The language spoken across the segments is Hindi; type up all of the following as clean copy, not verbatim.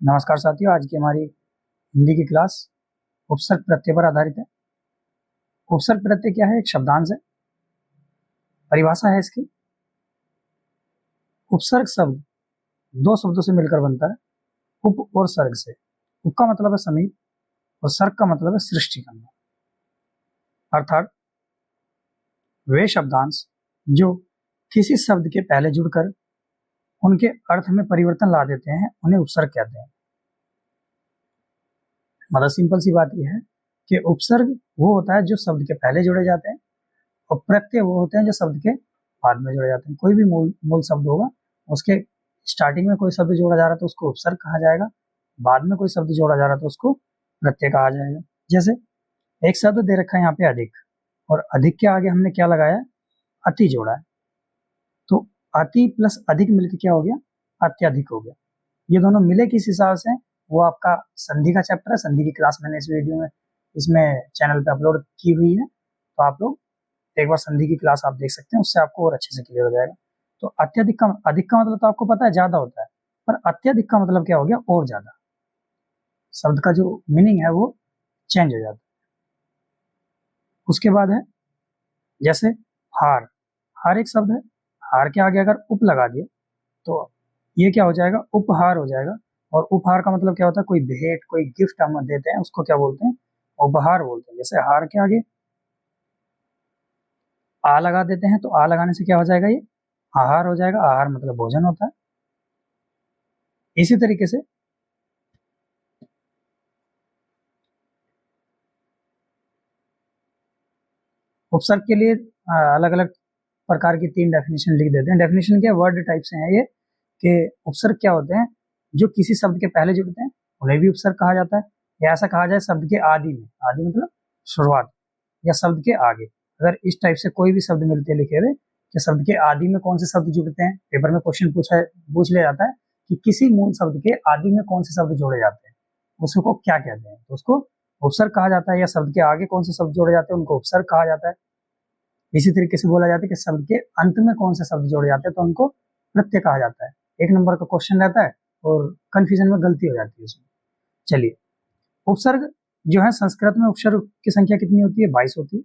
नमस्कार साथियों, आज की हमारी हिंदी की क्लास उपसर्ग प्रत्यय पर आधारित है। उपसर्ग प्रत्यय क्या है? एक शब्दांश है। परिभाषा है इसकी, उपसर्ग शब्द दो शब्दों से मिलकर बनता है, उप और सर्ग से। उप का मतलब है समीप और सर्ग का मतलब है सृष्टि करना, अर्थात वे शब्दांश जो किसी शब्द के पहले जुड़कर उनके अर्थ में परिवर्तन ला देते हैं उन्हें उपसर्ग कहते हैं। मतलब सिंपल सी बात यह है कि उपसर्ग वो होता है जो शब्द के पहले जुड़े जाते हैं और प्रत्यय वो होते हैं जो शब्द के बाद में जुड़े जाते हैं। कोई भी मूल शब्द होगा, उसके स्टार्टिंग में कोई शब्द जोड़ा जा रहा है तो उसको उपसर्ग कहा जाएगा, बाद में कोई शब्द जोड़ा जा रहा है तो उसको प्रत्यय कहा जाएगा। जैसे एक शब्द दे रखा है यहाँ पे अधिक, और अधिक के आगे हमने क्या लगाया? अति जोड़ा है, तो अति प्लस अधिक मिलकर क्या हो गया? अत्यधिक हो गया। ये दोनों मिले किस हिसाब से? वो आपका संधि का चैप्टर है, संधि की क्लास मैंने इस वीडियो में इसमें चैनल पे अपलोड की हुई है, तो आप लोग एक बार संधि की क्लास आप देख सकते हैं, उससे आपको और अच्छे से क्लियर हो जाएगा। तो अत्यधिक का अधिक का मतलब तो आपको पता है ज्यादा होता है, पर अत्यधिक का मतलब क्या हो गया? और ज्यादा। शब्द का जो मीनिंग है वो चेंज हो जाता है। उसके बाद है जैसे हार। हार एक शब्द है, हार के आगे अगर उप लगा दिया तो ये क्या हो जाएगा? उपहार हो जाएगा। और उपहार का मतलब क्या होता है? कोई भेंट, कोई गिफ्ट हम देते हैं उसको क्या बोलते हैं? उपहार बोलते हैं। जैसे हार के आगे आ लगा देते हैं तो आ लगाने से क्या हो जाएगा? ये आहार हो जाएगा। आहार मतलब भोजन होता है। इसी तरीके से उपसर्ग के लिए अलग अलग प्रकार की 3 डेफिनेशन लिख देते हैं। डेफिनेशन क्या? वर्ड टाइप से है ये, कि उपसर्ग क्या होते हैं? जो किसी शब्द के पहले जुड़ते हैं उन्हें भी उपसर्ग कहा जाता है, या ऐसा कहा जाए शब्द के आदि में, आदि मतलब शुरुआत, या शब्द के आगे। अगर इस टाइप से कोई भी शब्द मिलते हैं लिखे हुए कि शब्द के आदि में कौन से शब्द जुड़ते हैं, पेपर में क्वेश्चन पूछ लिया जाता है कि किसी मूल शब्द के आदि में कौन से शब्द जोड़े जाते हैं, उसको क्या कहते हैं, तो उसको उपसर्ग कहा जाता है। या शब्द के आगे कौन से शब्द जोड़े जाते हैं उनको उपसर्ग कहा जाता है। इसी तरीके से बोला जाता है कि शब्द के अंत में कौन से शब्द जोड़े जाते हैं तो उनको प्रत्यय कहा जाता है। 1 नंबर का क्वेश्चन रहता है और कंफ्यूजन में गलती हो जाती है उसमें। चलिए, उपसर्ग जो है संस्कृत में उपसर्ग की संख्या कितनी होती है? 22 होती है।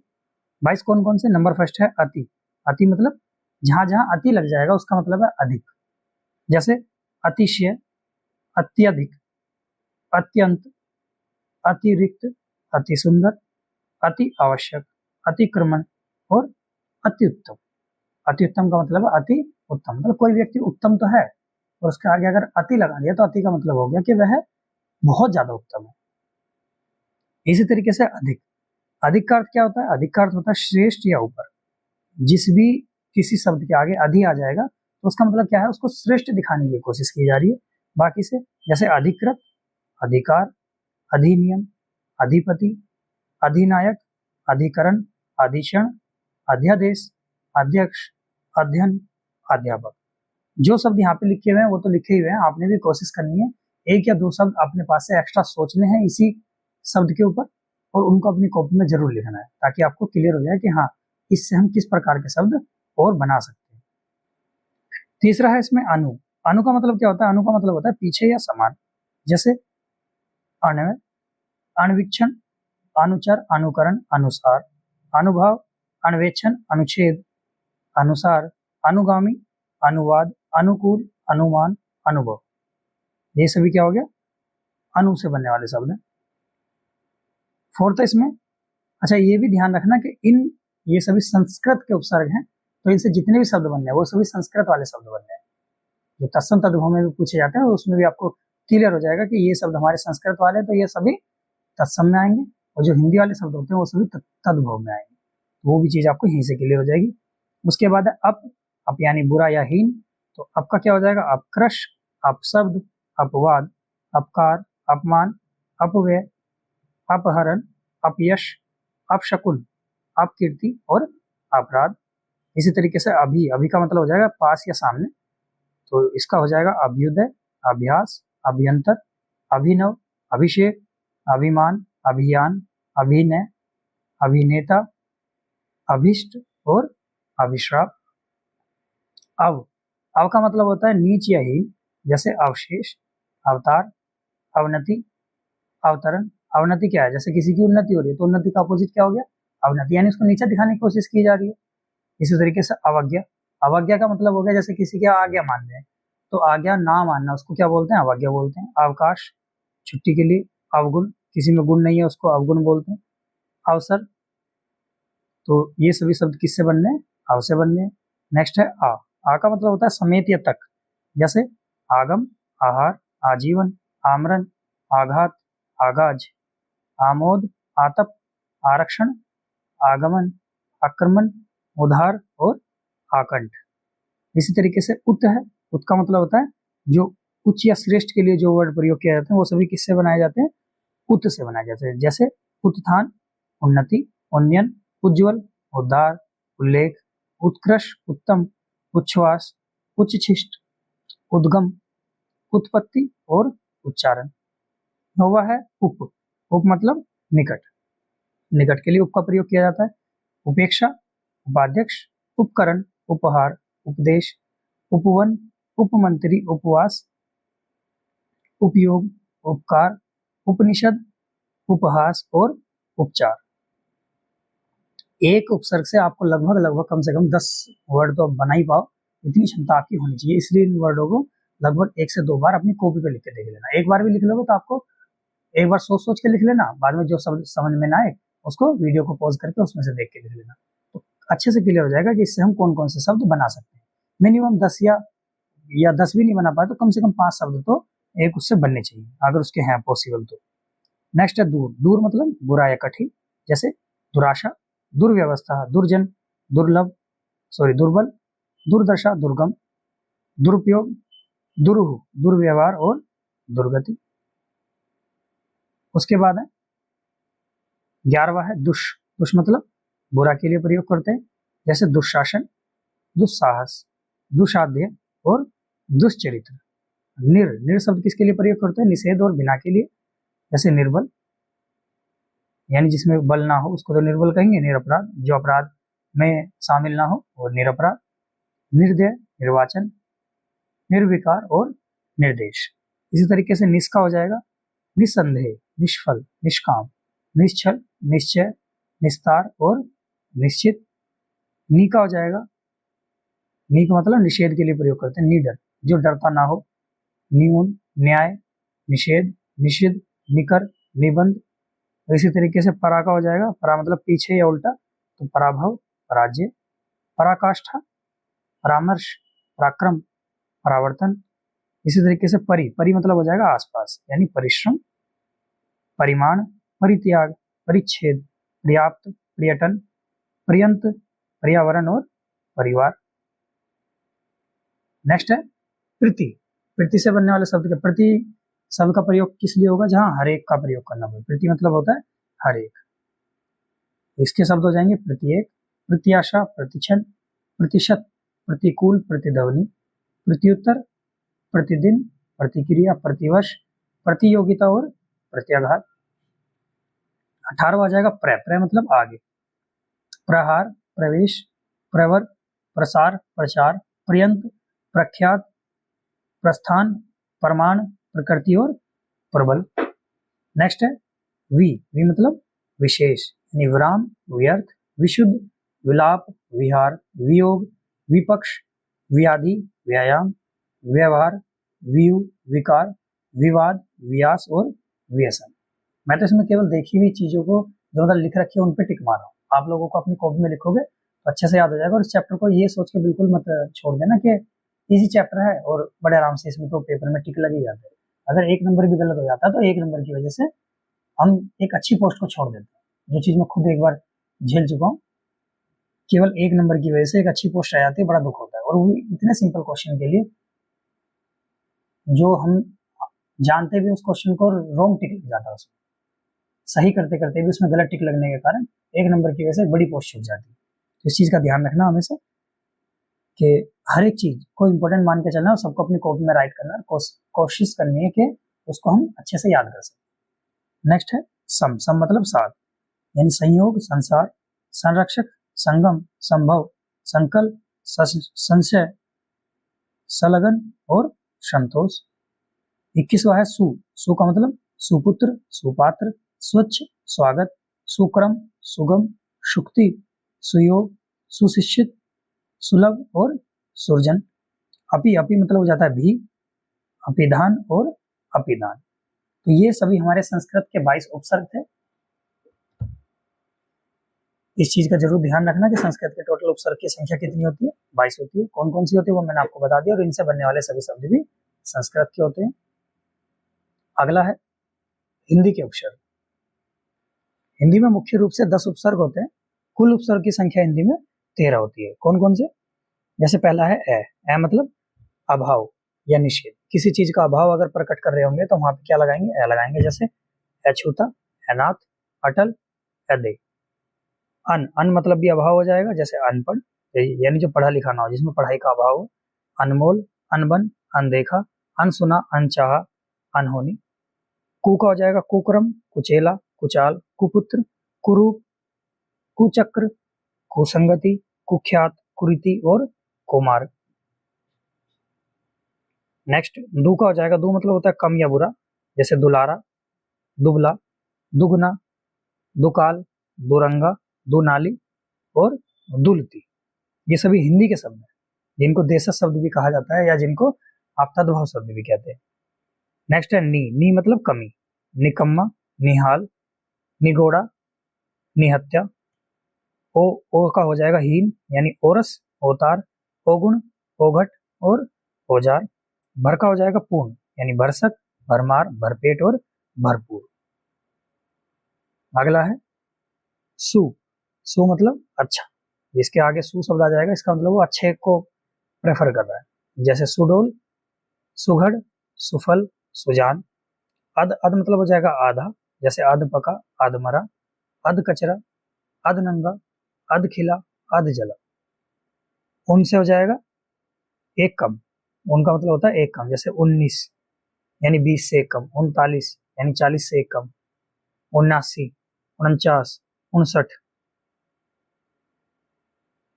22 कौन कौन से? नंबर फर्स्ट है अति। अति मतलब जहां जहां अति लग जाएगा उसका मतलब है अधिक। जैसे अतिशय, अत्यधिक, अत्यंत, अतिरिक्त, अति सुंदर, अति आवश्यक, अतिक्रमण और अति उत्तम। अति उत्तम का मतलब है अति उत्तम, मतलब कोई व्यक्ति उत्तम तो है और उसके आगे अगर अति लगा दिया तो अति का मतलब हो गया कि वह बहुत ज्यादा उत्तम है। इसी तरीके से अधिक। अधिक का अर्थ क्या होता है? अधिक का अर्थ होता है श्रेष्ठ या ऊपर। जिस भी किसी शब्द के आगे अधि आ जाएगा तो उसका मतलब क्या है? उसको श्रेष्ठ दिखाने की कोशिश की जा रही है बाकी से। जैसे अधिकृत, अधिकार, अधिनियम, अधिपति, अधिनायक, अधिकरण, अधिक्षण, अध्यादेश, अध्यक्ष, अध्ययन, अध्यापक। जो शब्द यहाँ पे लिखे हुए हैं वो तो लिखे हुए हैं, आपने भी कोशिश करनी है 1 या 2 शब्द अपने पास से एक्स्ट्रा सोचने हैं इसी शब्द के ऊपर, और उनको अपनी कॉपी में जरूर लिखना है ताकि आपको क्लियर हो जाए कि हाँ, इससे हम किस प्रकार के शब्द और बना सकते हैं। तीसरा है इसमें अनु। अनु का मतलब क्या होता है? अनु का मतलब होता है पीछे या समान। जैसे अन्वय, अणवीक्षण, अनुचर, अनुकरण, अनुसार, अनुभव, अन्वेक्षण, अनुच्छेद, अनुसार, अनुगामी, अनुवाद, अनुकूल, अनुमान, अनुभव। ये सभी क्या हो गया? अनु से बनने वाले शब्द हैं। फोर्थ इसमें, अच्छा ये भी ध्यान रखना कि ये सभी संस्कृत के उपसर्ग हैं, तो इनसे जितने भी शब्द बनने हैं वो सभी संस्कृत वाले शब्द बनने हैं। जो तत्सम तद्भव में भी पूछे जाते हैं उसमें भी आपको क्लियर हो जाएगा कि ये शब्द हमारे संस्कृत वाले तो ये सभी तत्सम में आएंगे, और जो हिंदी वाले शब्द होते हैं वो सभी तद्भव में आएंगे। तो वो भी चीज आपको यहीं से क्लियर हो जाएगी। उसके बाद है अप यानी बुरा या हीन। तो अप का क्या हो जाएगा? अपकृश, अपशब्द, अपवाद, अपकार, अपमान, अपव्यय, अपहरण, अपयश, अपशकुन, अपकीर्ति और अपराध। इसी तरीके से अभी, अभी का मतलब हो जाएगा पास या सामने, तो इसका हो जाएगा अभ्युदय, अभ्यास, अभियंतर, अभिनव, अभिषेक, अभिमान, अभियान, अभिनय, अभिनेता, अभिष्ट और अभिश्राप। अव का मतलब होता है नीच या हीन। जैसे अवशेष, अवतार, अवनति, अवतरण। अवनति क्या है? जैसे किसी की उन्नति हो रही है तो उन्नति का अपोजिट क्या हो गया? अवनति, यानी उसको नीचा दिखाने की कोशिश की जा रही है। इसी तरीके से अवज्ञा। अवज्ञा का मतलब हो गया जैसे किसी की आज्ञा मान रहे हैं तो आज्ञा ना मानना, उसको क्या बोलते हैं? अवज्ञा बोलते हैं। अवकाश, छुट्टी के लिए। अवगुण, किसी में गुण नहीं है उसको अवगुण बोलते हैं। अवसर, तो ये सभी शब्द किससे बनने हैं? अव से बनने हैं। नेक्स्ट है आ। आ का मतलब होता है समेत या तक, जैसे आगम, आहार, आजीवन, आमरण, आघात, आगाज, आमोद, आतप, आरक्षण, आगमन, आक्रमण, उधार और आकंठ। इसी तरीके से उत है। उत का मतलब होता है जो उच्च या श्रेष्ठ के लिए जो वर्ड प्रयोग किए जाते हैं वो सभी किससे बनाए जाते हैं? उत से बनाए जाते हैं। जैसे उत्थान, उन्नति, उन्नयन, उज्ज्वल, उद्धार, उल्लेख, उत्कृष्ट, उत्तम, उच्छ्वास, उच्छिष्ट, उद्गम, उत्पत्ति और उच्चारण। नौवा है उप। उप मतलब निकट। निकट के लिए उप का प्रयोग किया जाता है। उपेक्षा, उपाध्यक्ष, उपकरण, उपहार, उपदेश, उपवन, उपमंत्री, उपवास, उपयोग, उपकार, उपनिषद, उपहास और उपचार। एक उपसर्ग से आपको लगभग कम से कम 10 वर्ड तो बना ही पाओ, इतनी क्षमता आपकी होनी चाहिए। इसलिए इन वर्डों को लगभग 1 से 2 बार अपनी कॉपी पे लिख के देख लेना। एक बार भी लिख लोगे तो आपको एक बार सोच सोच के लिख लेना, बाद में जो शब्द समझ में ना आए उसको वीडियो को पॉज करके उसमें से देख के लिख लेना, तो अच्छे से क्लियर हो जाएगा कि इससे हम कौन कौन से शब्द बना सकते हैं। मिनिमम 10 या 10 भी नहीं बना पाए तो कम से कम 5 शब्द तो एक उससे बनने चाहिए, अगर उसके हैं पॉसिबल तो। नेक्स्ट है दूर। दूर मतलब बुरा या कठिन, जैसे दुराशा, दुर्व्यवस्था, दुर्जन, दुर्लभ, दुर्बल, दुर्दशा, दुर्गम, दुरुपयोग, दुरूह, दुर्व्यवहार और दुर्गति। उसके बाद है 11वां है दुष। दुष मतलब बुरा के लिए प्रयोग करते हैं, जैसे दुशासन, दुस्साहस, दुशाध्य और दुश्चरित्र। निर शब्द किसके लिए प्रयोग करते हैं? निषेध और बिना के लिए, जैसे निर्बल, यानी जिसमें बल ना हो उसको तो निर्बल कहेंगे। निरपराध, जो अपराध में शामिल ना हो वो निरपराध। निर्दय, निर्वाचन, निर्विकार और निर्देश। इसी तरीके से निष्का हो जाएगा निस्संदेह, निष्फल, निष्काम, निश्चल, निश्चय, निस्तार और निश्चित। नी का हो जाएगा, नी का मतलब निषेध के लिए प्रयोग करते हैं, निडर, जो डरता ना हो। न्यून, न्याय, निषेध, निषिद्ध, निकर, निबंध। इसी तरीके से परा का हो जाएगा, परा मतलब पीछे या उल्टा, तो पराभव, पराजय, पराकाष्ठा, परामर्श, पराक्रम, परावर्तन। इसी तरीके से परि, परि मतलब हो जाएगा आसपास, यानी परिश्रम, परिमाण, परित्याग, परिच्छेद, पर्याप्त, पर्यटन, पर्यंत, पर्यावरण और परिवार। नेक्स्ट है प्रति। प्रति से बनने वाले शब्द के प्रति शब्द का प्रयोग किस लिए होगा? जहां हर एक का प्रयोग करना पड़े। प्रति मतलब होता है हर एक। इसके शब्द हो जाएंगे प्रत्येक, प्रत्याशा, प्रतिक्षण, प्रतिशत, प्रतिकूल, प्रतिध्वनि, प्रत्युत्तर, प्रतिदिन, प्रतिक्रिया, प्रतिवर्ष, प्रतियोगिता और प्रत्याघात। 18वां आ जाएगा प्र। प्र मतलब आगे। प्रहार, प्रवेश, प्रवर, प्रसार, प्रचार, पर्यंत, प्रख्यात, प्रस्थान, प्रमाण, प्रकृति और प्रबल। नेक्स्ट है वी। वी मतलब विशेष, यानी विराम, व्यर्थ, विशुद्ध, विलाप, विहार, वियोग, विपक्ष, व्याधि, व्यायाम, व्यवहार, व्यू, विकार, विवाद, व्यास और व्यसन। मैं तो इसमें केवल देखी हुई चीजों को जो मतलब लिख रखी है उन पे टिक मार रहा हूँ। आप लोगों को अपनी कॉपी में लिखोगे तो अच्छे से याद हो जाएगा। और इस चैप्टर को ये सोच के बिल्कुल मत छोड़ देना कि इजी चैप्टर है और बड़े आराम से इसमें तो पेपर में टिक लग ही जाते हैं। अगर एक नंबर भी गलत हो जाता है तो एक नंबर की वजह से हम एक अच्छी पोस्ट को छोड़ देते हैं। जो चीज मैं खुद एक बार झेल चुका हूँ, केवल एक नंबर की वजह से एक अच्छी पोस्ट आ जाती है, बड़ा दुख होता है। और वो इतने सिंपल क्वेश्चन के लिए जो हम जानते भी उस क्वेश्चन को रॉन्ग टिक लग जाता है, उसमें सही करते करते भी उसमें गलत टिक लगने के कारण एक नंबर की वजह से बड़ी पोस्ट छूट जाती है। तो इस चीज का ध्यान रखना हमेशा कि हर एक चीज को इंपॉर्टेंट मान के चलना और सबको अपनी कॉपी में राइट करना, कोशिश करनी है कि उसको हम अच्छे से याद कर सकें। नेक्स्ट है सम। सम मतलब साथ, यानी संयोग, संसार, संरक्षक, संगम, संभव, संकल्प, संशय, संलग्न और संतोष। 21वां है सु। सु का मतलब सुपुत्र, सुपात्र, स्वच्छ, स्वागत, सुक्रम, सुगम, शुक्ति, सुयोग, सुशिक्षित, सुलभ और सुरजन। अपि, अपि मतलब हो जाता है भी, अपिधान और अपिदान। तो ये सभी हमारे संस्कृत के 22 उपसर्ग थे। इस चीज का जरूर ध्यान रखना कि संस्कृत के टोटल उपसर्ग की संख्या कितनी होती है, 22 होती है। कौन कौन सी होती है वो मैंने आपको बता दिया, और इनसे बनने वाले सभी शब्द भी संस्कृत के होते हैं। अगला है हिंदी के उपसर्ग। हिंदी में मुख्य रूप से 10 उपसर्ग होते हैं। कुल उपसर्ग की संख्या हिंदी में 13 होती है। कौन कौन से? जैसे पहला है ए मतलब अभाव या निषेध। किसी चीज का अभाव अगर प्रकट कर रहे होंगे तो वहां पे क्या लगाएंगे? ए लगाएंगे। जैसे अछूता, अनाथ, अटल, अदे। अन मतलब भी अभाव हो जाएगा, जैसे अनपढ़, यानी जो पढ़ा लिखा ना हो, जिसमें पढ़ाई का अभाव हो। अनमोल, अनबन, अनदेखा, अनसुना, अनचाहा, अनहोनी। कु का हो जाएगा कुक्रम, कुचेला, कुचाल, कुपुत्र, कुरूप, कुचक्र, कुसंगति, कुख्यात, कुरीति और कुमार। नेक्स्ट दु का हो जाएगा, दु मतलब होता है कम या बुरा, जैसे दुलारा, दुबला, दुगना, दुकाल, दुरंगा, दुनाली और दुलती। ये सभी हिंदी के शब्द हैं, जिनको देशज शब्द भी कहा जाता है या जिनको आप तद्भव शब्द भी कहते हैं। नेक्स्ट है नी मतलब कमी, निकम्मा, निहाल, निगोड़ा, निहत्या। ओ का हो जाएगा हीन, यानी ओरस, ओतार, ओगुण, ओघट और औजार। भर का हो जाएगा पूर्ण, यानी भरसक, भरमार, भरपेट और भरपूर। अगला है सु। सु मतलब अच्छा। इसके आगे सु शब्द आ जाएगा, इसका मतलब वो अच्छे को प्रेफर कर रहा है। जैसे सुडोल, सुघड़, सुफल, सुजान। अद मतलब हो जाएगा आधा, जैसे अध पका, अध मरा, अध कचरा, अध नंगा, अध खिला, अध जला। उनसे हो जाएगा एक कम। उनका मतलब होता है एक कम, जैसे 19 यानी 20 से एक कम, 39 यानी 40 से एक कम, 79, 49, 59।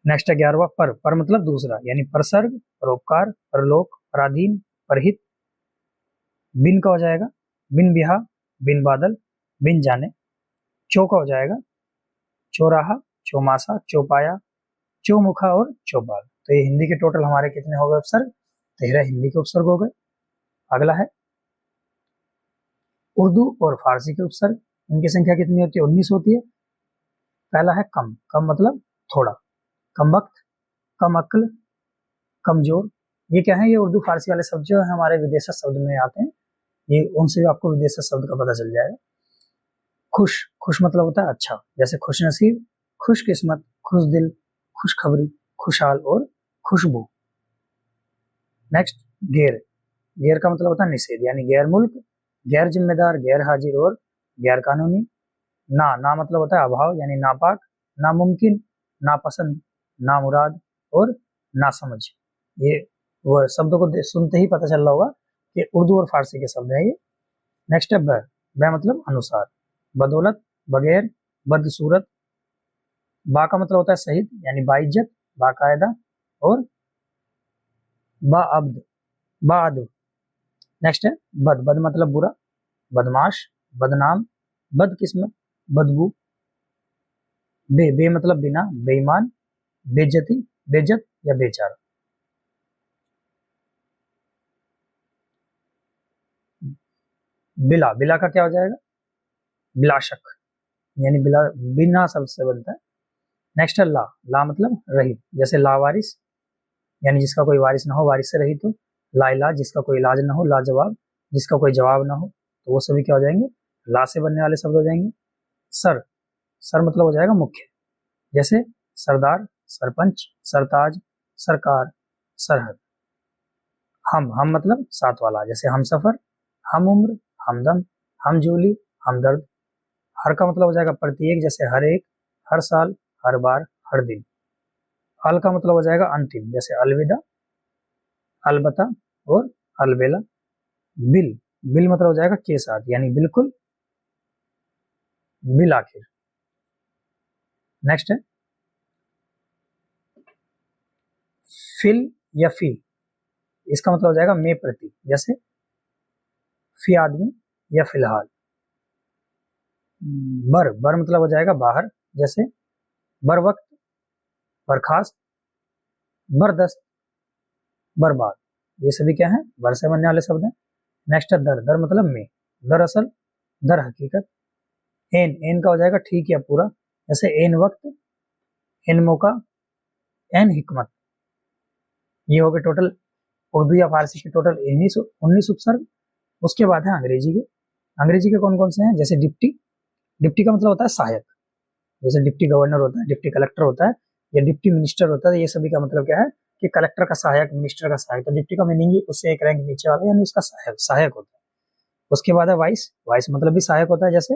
नेक्स्ट है 11वां पर मतलब दूसरा, यानी परसर्ग, परोपकार, परलोक, पराधीन, परहित। बिन का हो जाएगा बिन बिहा, बिन बादल, बिन जाने। चौ का हो जाएगा चौराहा, चौमासा, चौपाया, चौमुखा और चौपाल। तो ये हिंदी के टोटल हमारे कितने हो गए उपसर्ग? 13 हिंदी के उपसर्ग हो गए। अगला है उर्दू और फारसी के उपसर्ग। इनकी संख्या कितनी होती है? 19 होती है। पहला है कम। कम मतलब थोड़ा, कम वक्त, कम अक्ल, कमजोर। ये क्या है? ये उर्दू फारसी वाले शब्द जो है हमारे विदेशज शब्द में आते हैं, ये उनसे भी आपको विदेशज शब्द का पता चल जाएगा। खुश, खुश मतलब होता है अच्छा, जैसे खुश नसीब, खुश किस्मत, खुश दिल, खुशखबरी, खुशहाल और खुशबू। नेक्स्ट गैर। गैर का मतलब होता है निषेध, यानी गैर मुल्क, गैर जिम्मेदार, गैर हाजिर और गैर कानूनी। ना मतलब होता है अभाव, यानी नापाक, नामुमकिन, नापसंद, नामुराद और नासमझ। ये वो शब्दों को सुनते ही पता चल रहा होगा कि उर्दू और फारसी के शब्द है ये। नेक्स्ट है ब मतलब अनुसार, बदौलत, बगैर, बदसूरत। बा का मतलब होता है सहित, यानी बाइज्जत, बाकायदा और बाअब्द, बाअदब। नेक्स्ट है बद मतलब बुरा, बदमाश, बदनाम, बदकिस्मत, बदबू। बे मतलब बिना, बेईमान, बेइज्जती, बेइज्जत या बेचारा। बिला का क्या हो जाएगा? बिलाशक, यानी बिना शब्द से बनता है। नेक्स्ट है ला मतलब रहित, जैसे लावारिस, यानी जिसका कोई वारिस ना हो, वारिस से रहित हो। लाइलाज, जिसका कोई इलाज ना हो। लाजवाब, जिसका कोई जवाब ना हो। तो वो सभी क्या हो जाएंगे? ला से बनने वाले शब्द हो जाएंगे। सर मतलब हो जाएगा मुख्य, जैसे सरदार, सरपंच, सरताज, सरकार, सरहद। हम मतलब साथ वाला, जैसे हम सफर, हम उम्र, हमदम, हम जूली, हमदर्द। हर का मतलब हो जाएगा प्रत्येक, जैसे हर एक, हर साल, हर बार, हर दिन। अल का मतलब हो जाएगा अंतिम, जैसे अलविदा, अलबता और अलबेला। बिल मतलब हो जाएगा के साथ, यानी बिल्कुल, बिल आखिर। नेक्स्ट है फिल या फी। इसका मतलब हो जाएगा में प्रति, जैसे फी आदमी या फिलहाल। बर बर मतलब हो जाएगा बाहर, जैसे बर वक्त, बर्खास्त, बरदस्त, बर्बाद, ये सभी क्या है, बर से बनने वाले शब्द हैं। नेक्स्ट है दर, दर मतलब में, दरअसल, दर हकीकत। एन, एन का हो जाएगा ठीक या पूरा, जैसे एन वक्त, एन मौका, एन हिकमत। ये हो गए टोटल उर्दू या फारसी के टोटल 19 उपसर्ग। उसके बाद है अंग्रेजी के। अंग्रेजी के कौन कौन से हैं, जैसे डिप्टी, डिप्टी का मतलब होता है सहायक, जैसे डिप्टी गवर्नर होता है, डिप्टी कलेक्टर होता है, या डिप्टी मिनिस्टर होता है। ये सभी का मतलब क्या है कि कलेक्टर का सहायक, मिनिस्टर का सहायक। तो डिप्टी का मीनिंग ही उससे एक रैंक नीचे वाला, यानी उसका सहायक सहायक होता है। उसके बाद है वाइस, वाइस मतलब भी सहायक होता है, जैसे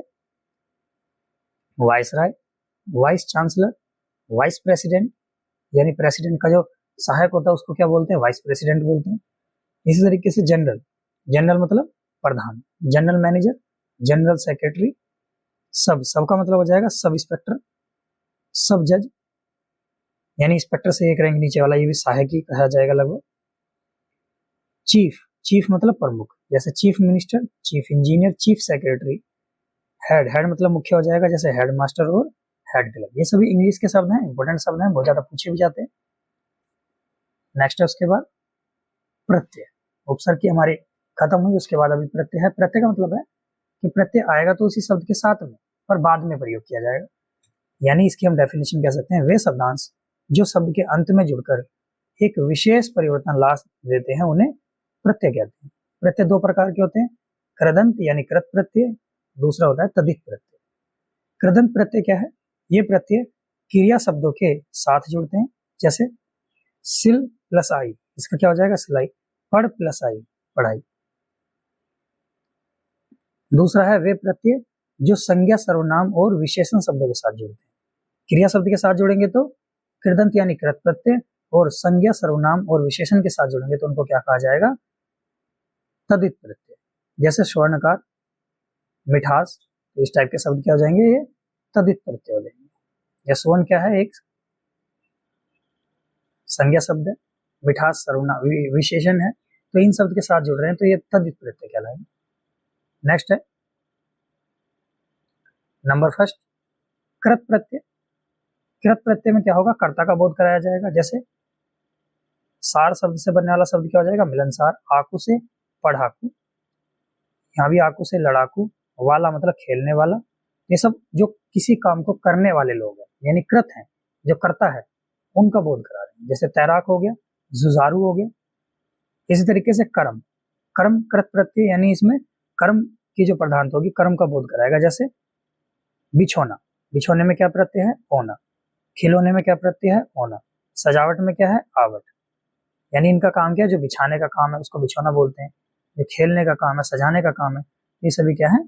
वाइस राय, वाइस चांसलर, वाइस प्रेसिडेंट, यानी प्रेसिडेंट का जो सहायक होता है उसको क्या बोलते हैं, वाइस प्रेसिडेंट बोलते हैं। इसी तरीके से जनरल, जनरल मतलब प्रधान, जनरल मैनेजर, जनरल सेक्रेटरी, सब, सबका मतलब हो जाएगा सब इंस्पेक्टर, सब जज, यानी इंस्पेक्टर से एक रैंक नीचे वाला, ये भी सहायक ही कहा जाएगा लगभग। चीफ, चीफ मतलब प्रमुख, जैसे chief minister, chief engineer, chief secretary. Head, head मतलब मुख्य हो जाएगा, जैसे हेड मास्टर और हेड क्लर्क। ये सभी इंग्लिश के शब्द हैं, इंपॉर्टेंट शब्द हैं, बहुत ज्यादा पूछे भी जाते हैं। नेक्स्ट है उसके बाद प्रत्यय। उपसर्ग की हमारी खत्म हुई, उसके बाद अभी प्रत्यय है। प्रत्यय का मतलब है कि प्रत्यय आएगा तो उसी शब्द के साथ में, पर बाद में प्रयोग किया जाएगा। यानी इसकी हम डेफिनेशन कह सकते हैं, वे शब्दांश जो शब्द के अंत में जुड़कर एक विशेष परिवर्तन ला देते हैं उन्हें प्रत्यय कहते हैं। प्रत्यय दो प्रकार के होते हैं, कृदंत यानी कृत प्रत्यय, दूसरा होता है तद्धित प्रत्यय। कृदंत प्रत्यय क्या है, ये प्रत्यय क्रिया शब्दों के साथ जुड़ते हैं, जैसे सिल प्लस आई, इसका क्या हो जाएगा सिलाई, पढ़ प्लस आई पढ़ाई। दूसरा है वे प्रत्यय जो संज्ञा सर्वनाम और विशेषण शब्दों के साथ जुड़ते हैं। क्रिया शब्द के साथ जुड़ेंगे तो कृदंत यानी कृत प्रत्यय, और संज्ञा सर्वनाम और विशेषण के साथ जुड़ेंगे तो उनको क्या कहा जाएगा, तद्धित प्रत्यय। जैसे स्वर्णकार, मिठास, तो इस टाइप के शब्द क्या हो जाएंगे, ये तद्धित प्रत्यय हो जाएंगे। या स्वर्ण क्या है, एक संज्ञा शब्द है, मिठास सर्वनाम विशेषण है, तो इन शब्द के साथ जुड़ रहे हैं तो ये तद्धित प्रत्यय कहलाएंगे। नेक्स्ट है नंबर फर्स्ट कृत प्रत्यय। कृत प्रत्यय में क्या होगा, कर्ता का बोध कराया जाएगा। जैसे सार शब्द से बनने वाला शब्द क्या हो जाएगा, मिलनसार, आकू से पढ़ाकू, यहाँ भी आकू से लड़ाकू, वाला मतलब खेलने वाला। ये सब जो किसी काम को करने वाले लोग हैं, यानी कृत हैं, जो करता है उनका बोध करा रहे हैं। जैसे तैराक हो गया, जुझारू हो गया। इसी तरीके से कर्म, कर्म कृत प्रत्यय, यानी इसमें कर्म की जो प्रधानता होगी कर्म का बोध कराएगा। जैसे बिछोना, बिछोने में क्या प्रत्यय है, होना। खिलौने में क्या प्रत्यय है, होना। सजावट में क्या है, आवट, यानी इनका काम क्या है, जो बिछाने का काम है उसको बिछोना बोलते हैं, जो खेलने का काम है, सजाने का काम है, ये सभी क्या है,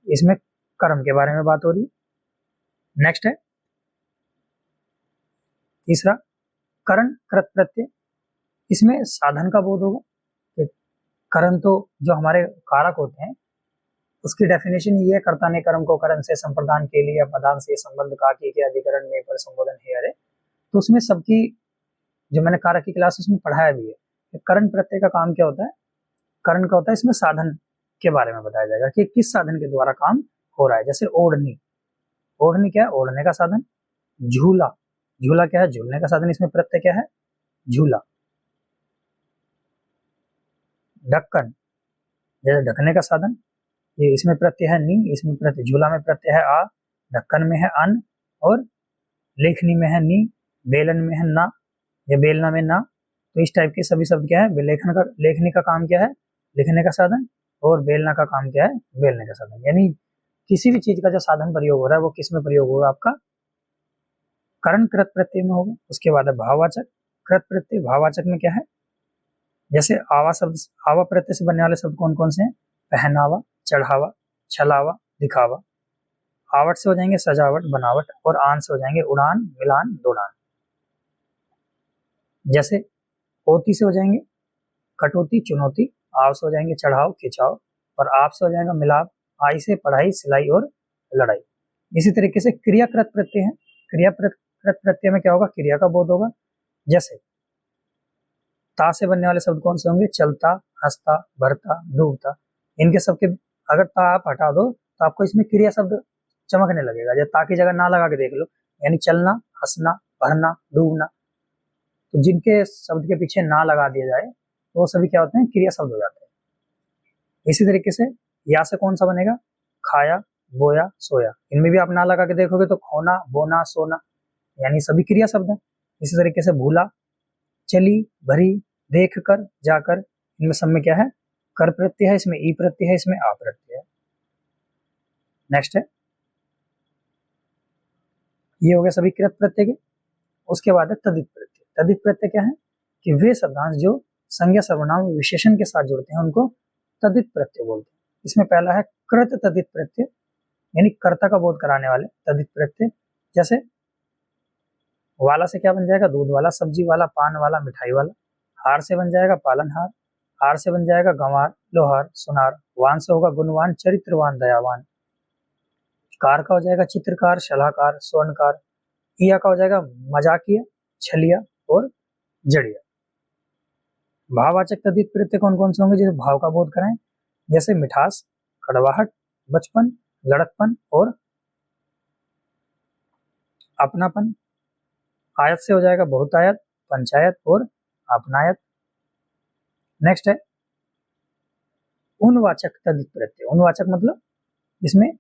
इसमें कर्म के बारे में बात हो रही है। नेक्स्ट है तीसरा करण कृत प्रत्यय। इसमें साधन का बोध होगा। करण तो जो हमारे कारक होते हैं उसकी डेफिनेशन ये है, कर्ता ने कर्म को करण से संप्रदान के लिए पदान से संबंध का के अधिकरण में पर संबोधन है अरे, तो उसमें सबकी जो मैंने कारक की क्लास उसमें पढ़ाया भी है। करण प्रत्यय का काम क्या होता है, करण का होता है, इसमें साधन के बारे में बताया जाएगा कि किस साधन के द्वारा काम हो रहा है। जैसे ओढ़नी, ओढ़नी क्या है, ओढ़ने का साधन। झूला, झूला क्या है, झूलने का साधन, इसमें प्रत्यय क्या है, झूला। ढक्कन, जैसे ढकने का साधन, ये इसमें प्रत्यय है नी, इसमें प्रत्यय, झूला में प्रत्यय है आ, ढक्कन में है अन, और लेखनी में है नी, बेलन में है ना, या बेलना में ना। तो इस टाइप के सभी शब्द क्या है, लेखन का, लेखनी का काम क्या है, लिखने का साधन, और बेलना का काम क्या है, बेलने का साधन। यानी किसी भी चीज का जो साधन प्रयोग हो रहा है वो किस में प्रयोग होगा, आपका करण कृत प्रत्यय में होगा। उसके बाद है भाववाचक कृत प्रत्यय। भाववाचक में क्या है, जैसे आवा शब्द, आवा प्रत्यय से बनने वाले शब्द कौन कौन से हैं, पहनावा, चढ़ावा, छलावा, दिखावा। आवट से हो जाएंगे सजावट, बनावट, और आन से हो जाएंगे उड़ान, मिलान, दौड़ान। जैसे ओती से हो जाएंगे कटौती, चुनौती, आव से हो जाएंगे चढ़ाव, खिंचाव, और आप से हो जाएगा मिलाप, आई से पढ़ाई, सिलाई और लड़ाई। इसी तरीके से क्रियाकृत प्रत्यय है। क्रियाकृत प्रत्यय में क्या होगा, क्रिया का बोध होगा। जैसे ता से बनने वाले शब्द कौन से होंगे, चलता, हंसता, भरता, डूबता। इनके सबके अगर ता आप हटा दो तो आपको इसमें क्रिया शब्द चमकने लगेगा। जब ता की जगह ना लगा के देख लो, यानी चलना, हंसना, भरना, डूबना, तो जिनके शब्द के पीछे ना लगा दिया जाए तो वो सभी क्या होते हैं, क्रिया शब्द हो जाते हैं। इसी तरीके से या से कौन सा बनेगा, खाया, बोया, सोया, इनमें भी आप ना लगा के देखोगे तो खोना, बोना, सोना, यानी सभी क्रिया शब्द हैं। इसी तरीके से भूला, चली, भरी, देख कर, जाकर, इनमें सब में क्या है, कर प्रत्यय है, इसमें ई प्रत्यय है, इसमें आ प्रत्यय है। नेक्स्ट है, ये हो गया सभी कृत प्रत्यय के। उसके बाद है तदित प्रत्यय। तदित प्रत्यय क्या है कि वे शब्दांश जो संज्ञा, सर्वनाम, विशेषण के साथ जुड़ते हैं उनको तदित प्रत्यय बोलते हैं। इसमें पहला है कृत तदित प्रत्यय, यानी कर्ता का बोध कराने वाले तदित प्रत्यय। जैसे वाला से क्या बन जाएगा, दूध वाला, सब्जी वाला, पान वाला, मिठाई वाला। हार से बन जाएगा पालनहार, हार से बन जाएगा गंवार, लोहार, सुनार। वान से होगा गुणवान, चरित्रवान, दयावान। कार का हो जाएगा चित्रकार, सलाहकार, स्वर्णकार। इया का हो जाएगा मजाकिया, छलिया और जड़िया। भाववाचक तद्धित प्रत्यय कौन कौन से होंगे जो भाव का बोध कराएं, जैसे मिठास, कड़वाहट, बचपन, लड़कपन और अपनापन। आयत से हो जाएगा बहुतायत, पंचायत और अपनायत। नेक्स्ट है उनवाचक तद्धित प्रत्यय। उनवाचक मतलब इसमें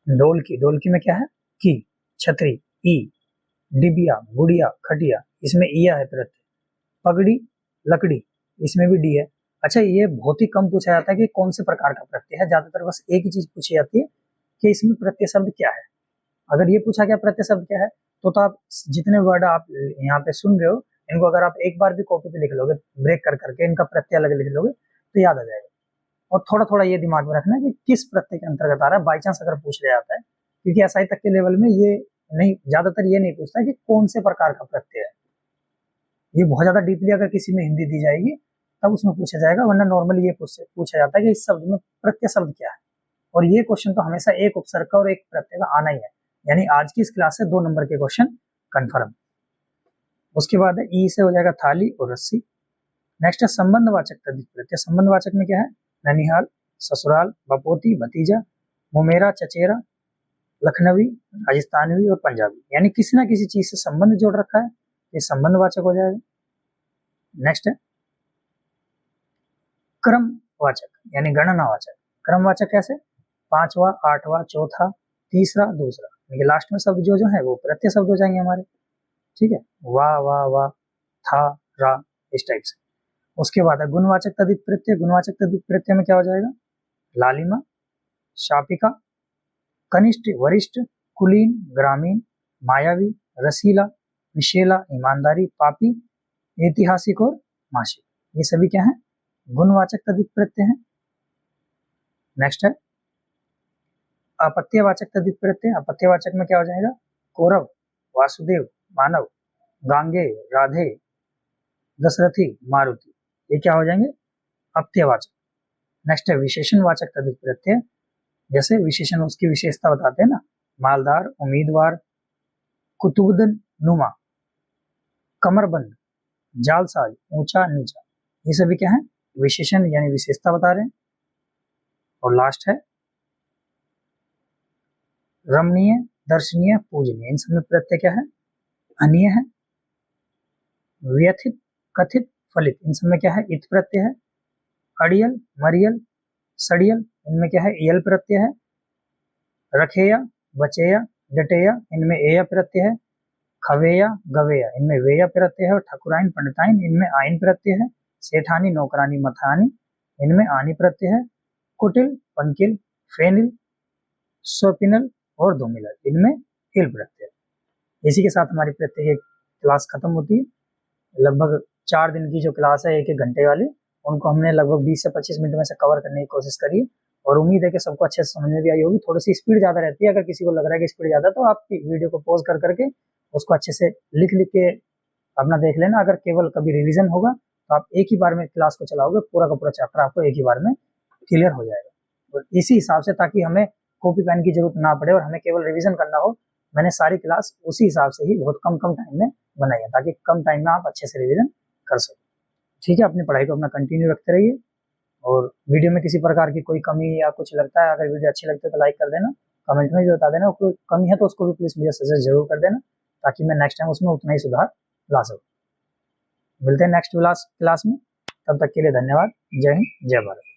डोलकी में क्या है, की, छतरी, ई, डिबिया, गुड़िया, खटिया, इसमें इया है प्रत्यय। पगड़ी, लकड़ी, इसमें भी डी है। अच्छा, ये बहुत ही कम पूछा जाता है कि कौन से प्रकार का प्रत्यय है, ज्यादातर बस एक ही चीज पूछी जाती है कि इसमें प्रत्यय शब्द क्या है। अगर ये पूछा गया प्रत्यय शब्द क्या है तो आप जितने वर्ड आप यहाँ पे सुन रहे हो इनको अगर आप एक बार भी कॉपी पे लिख लोगे, ब्रेक कर करके इनका प्रत्यय अलग लिख लोगे तो याद आ जाएगा। और थोड़ा थोड़ा ये दिमाग में रखना कि किस प्रत्यय के अंतर्गत आ रहा है, बाई चांस अगर पूछ लिया जाता है, क्योंकि एसआई तक के लेवल में ये नहीं, ज्यादातर ये नहीं पूछता कि कौन से प्रकार का प्रत्यय है। ये बहुत ज्यादा डीपली अगर किसी में हिंदी दी जाएगी तब उसमें पूछा जाएगा, वरना नॉर्मली ये पूछा जाता है कि इस शब्द में प्रत्यय शब्द क्या है। और ये क्वेश्चन तो हमेशा एक उपसर्ग का और एक प्रत्यय का आना ही है, यानी आज की इस क्लास से 2 नंबर के क्वेश्चन कंफर्म। उसके बाद है ई से हो जाएगा थाली और रस्सी। नेक्स्ट है संबंधवाचक तद्धित प्रत्यय। संबंधवाचक में क्या है, ननिहाल, ससुराल, बपोती, भतीजा, मुमेरा, चचेरा, लखनवी, राजस्थानवी और पंजाबी, यानी किसी ना किसी चीज से संबंध जोड़ रखा है, ये संबंधवाचक हो जाएगा। नेक्स्ट है क्रमवाचक यानी गणनावाचक। क्रमवाचक कैसे, 5वां, 8वां, चौथा, तीसरा, दूसरा, यानी लास्ट में शब्द जो है वो प्रत्यय शब्द हो जाएंगे हमारे। ठीक है, वाह, वाह, वाह, था, रा, इस टाइप से। उसके बाद है गुणवाचक तद्धित प्रत्यय। गुणवाचक तद्धित प्रत्यय में क्या हो जाएगा, लालिमा, शापिका, कनिष्ठ, वरिष्ठ, कुलीन, ग्रामीण, मायावी, रसीला, विशेला, ईमानदारी, पापी, ऐतिहासिक और मासिक, ये सभी क्या है, गुणवाचक तद्धित प्रत्यय है। नेक्स्ट है अपत्यवाचक तद्धित प्रत्यय। अपत्यवाचक में क्या हो जाएगा, कौरव, वासुदेव, मानव, गांगे, राधे, दशरथी, मारुति, ये क्या हो जाएंगे, अपत्यवाचक। नेक्स्ट है विशेषणवाचक तद्धित प्रत्यय। जैसे विशेषण उसकी विशेषता बताते हैं ना, मालदार, उम्मीदवार, कुतुबुद्दीन नुमा, कमरबंद, जालसाज, ऊंचा, नीचा, ये सभी क्या है, विशेषण यानी विशेषता बता रहे हैं। और लास्ट है रमणीय, दर्शनीय, पूजनीय, इन सब में प्रत्यय क्या है, अनीय है। व्यथित, कथित, फलित, इन सब में क्या है, इत प्रत्यय है। अड़ियल, मरियल, सड़ियल, इनमें क्या है, यल प्रत्यय है। रखेया, बचेया, डटेया, इनमें एय प्रत्यय है। खवेया, गवेया, इनमें वेया प्रत्यय है। और ठकुराइन, पंडिताइन, इनमें आइन प्रत्यय है। सेठानी, नौकरानी, मथानी, इनमें आनी प्रत्यय है। कुटिल, पंकिल, फेनिल, स्वपिनल और धूमिलल, इनमें हिल प्रत्यय। इसी के साथ हमारी प्रत्यय की क्लास खत्म होती है। लगभग 4 दिन की जो क्लास है 1-1 घंटे वाली, उनको हमने लगभग 20 से 25 मिनट में से कवर करने की कोशिश करी है और उम्मीद है कि सबको अच्छे से समझ में भी आई होगी। थोड़ी सी स्पीड ज्यादा रहती है, अगर किसी को लग रहा है कि स्पीड ज्यादा, तो आप वीडियो को पॉज कर करके उसको अच्छे से लिख लिख के अपना देख लेना। अगर केवल कभी रिवीजन होगा तो आप एक ही बार में क्लास को चलाओगे, पूरा का पूरा चैप्टर आपको एक ही बार में क्लियर हो जाएगा। और इसी हिसाब से, ताकि हमें कॉपी पेन की जरूरत ना पड़े और हमें केवल रिवीजन करना हो, मैंने सारी क्लास उसी हिसाब से ही बहुत कम टाइम में बनाई है, ताकि कम टाइम में आप अच्छे से रिवीजन कर सको। ठीक है, अपनी पढ़ाई को अपना कंटिन्यू रखते रहिए और वीडियो में किसी प्रकार की कोई कमी या कुछ लगता है, अगर वीडियो अच्छी लगती है तो लाइक कर देना, कमेंट में भी बता देना, कोई कमी है तो उसको भी प्लीज़ मुझे सजेस्ट जरूर कर देना, ताकि मैं नेक्स्ट टाइम उसमें उतना ही सुधार ला सकूँ। मिलते हैं नेक्स्ट क्लास में, तब तक के लिए धन्यवाद। जय हिंद, जय भारत।